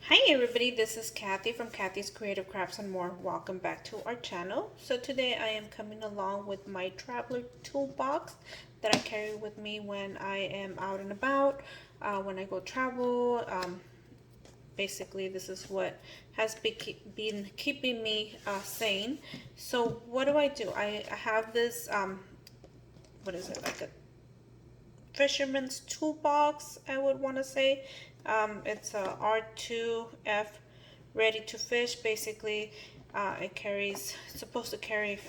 Hi everybody, this is Kathy from Kathy's Creative Crafts and More. Welcome back to our channel. So today I am coming along with my traveler toolbox that I carry with me when I am out and about, when I go travel. Basically, this is what has been keeping me sane. So what do? I have this, what is it, like a fisherman's toolbox, I would want to say. It's a R2F ready to fish. Basically, it's supposed to carry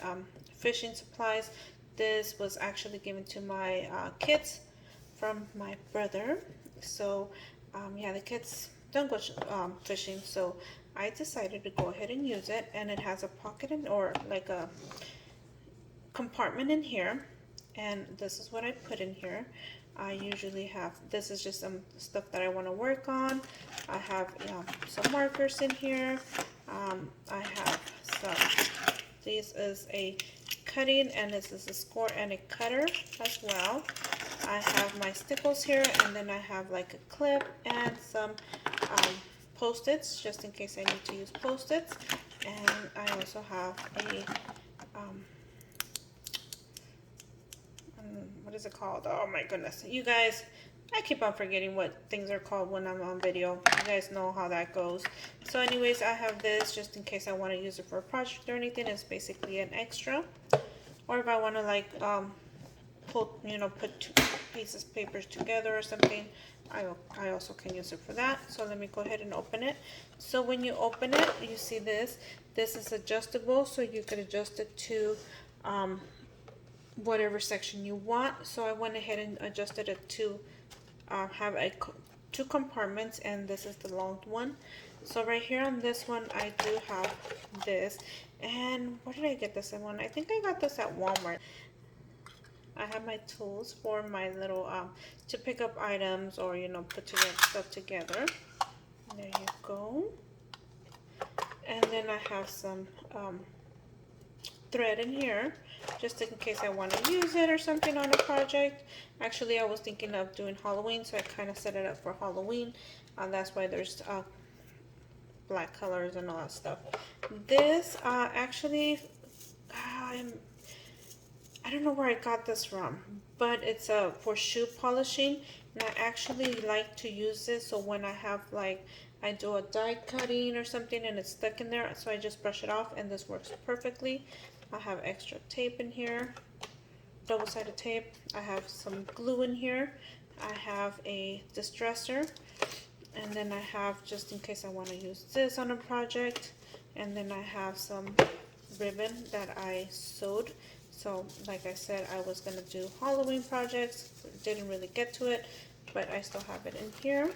fishing supplies. This was actually given to my kids from my brother. So yeah, the kids don't go fishing, so I decided to go ahead and use it. And it has a pocket or like a compartment in here, and this is what I put in here. I usually have, this is just some stuff that I want to work on. I have some markers in here. I have some, this is a cutting, and this is a score and a cutter as well. I have my stickles here, and then I have like a clip and some post-its just in case I need to use post-its. And I also have a what is it called? Oh my goodness, you guys, I keep on forgetting what things are called when I'm on video. You guys know how that goes. So anyways, I have this just in case I want to use it for a project or anything. It's basically an extra, or if I want to like put two pieces of papers together or something, I also can use it for that. So let me go ahead and open it. So when you open it, you see this is adjustable, so you could adjust it to whatever section you want. So I went ahead and adjusted it to have two compartments, and this is the long one. So right here on this one, I do have this. And where did I get this one? I think I got this at Walmart. I have my tools for my little to pick up items, or put stuff together. There you go. And then I have some thread in here just in case I want to use it or something on a project. Actually, I was thinking of doing Halloween, so I kind of set it up for Halloween. That's why there's black colors and all that stuff. This actually, I don't know where I got this from, but it's for shoe polishing, and I actually like to use this. So when I have I do a die cutting or something and it's stuck in there, so I just brush it off, and this works perfectly. I have extra tape in here, double-sided tape. I have some glue in here. I have a distresser, and then I have, just in case I want to use this on a project, and then I have some ribbon that I sewed. So like I said, I was going to do Halloween projects, didn't really get to it, but I still have it in here.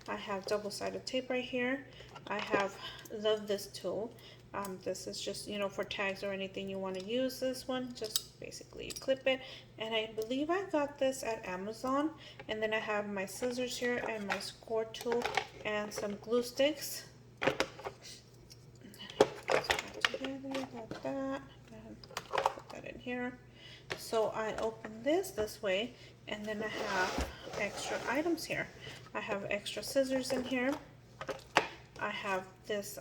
I have double-sided tape right here. I love this tool. This is just, for tags or anything you want to use this one. Just basically clip it. And I believe I got this at Amazon. And then I have my scissors here and my score tool and some glue sticks. Like that. Put that in here. So I open this way, and then I have extra items here. I have extra scissors in here. I have this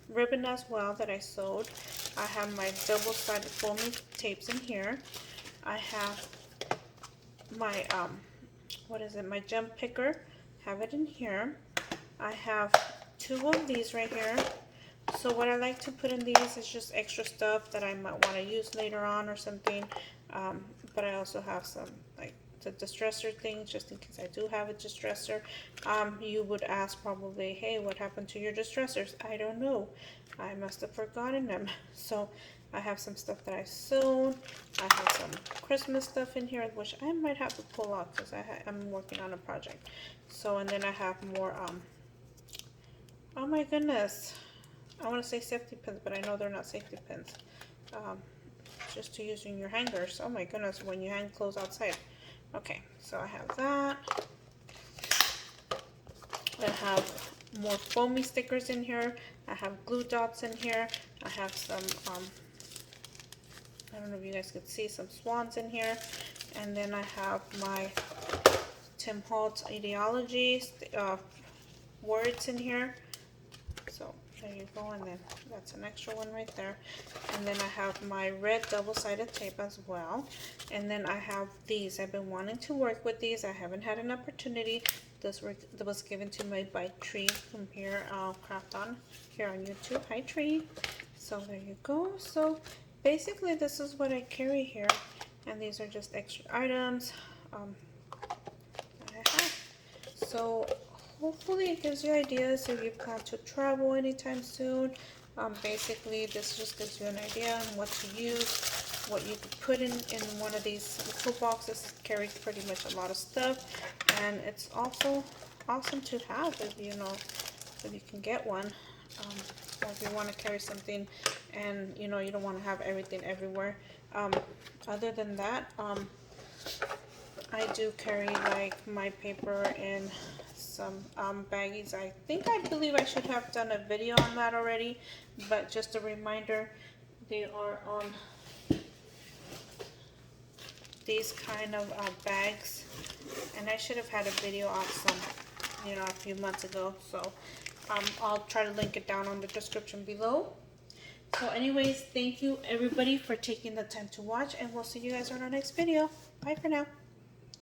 ribbon as well that I sewed. I have my double-sided foamy tapes in here. I have my my gem picker. Have it in here. I have two of these right here. So what I like to put in these is just extra stuff that I might want to use later on or something. But I also have some like the distresser things, just in case I do have a distresser. You would ask probably, hey, what happened to your distressors? I don't know. I must have forgotten them. So I have some stuff that I sewed. I have some Christmas stuff in here, which I might have to pull out because I'm working on a project. So, and then I have more, oh my goodness. I want to say safety pins, but I know they're not safety pins. Just to use in your hangers. Oh my goodness, when you hang clothes outside. Okay, so I have that. I have more foamy stickers in here. I have glue dots in here. I have some, I don't know if you guys could see, some swans in here. And then I have my Tim Holtz Ideology words in here. So there you go, and then that's an extra one right there. And then I have my red double-sided tape as well. And then I have these. I've been wanting to work with these. I haven't had an opportunity. This was given to me by Tree from here, Craft On, here on YouTube. Hi, Tree. So there you go. So basically this is what I carry here. And these are just extra items that I have. So hopefully it gives you ideas if you plan to travel anytime soon. Basically this just gives you an idea on what to use, what you could put in one of these tool boxes. It carries pretty much a lot of stuff, and it's also awesome to have if if you can get one, or if you want to carry something and you don't want to have everything everywhere. Other than that, I do carry like my paper in some baggies. I believe I should have done a video on that already, but just a reminder, they are on these kind of bags, and I should have had a video on some a few months ago, so I'll try to link it down on the description below. So anyways, thank you everybody for taking the time to watch, and we'll see you guys on our next video. Bye for now.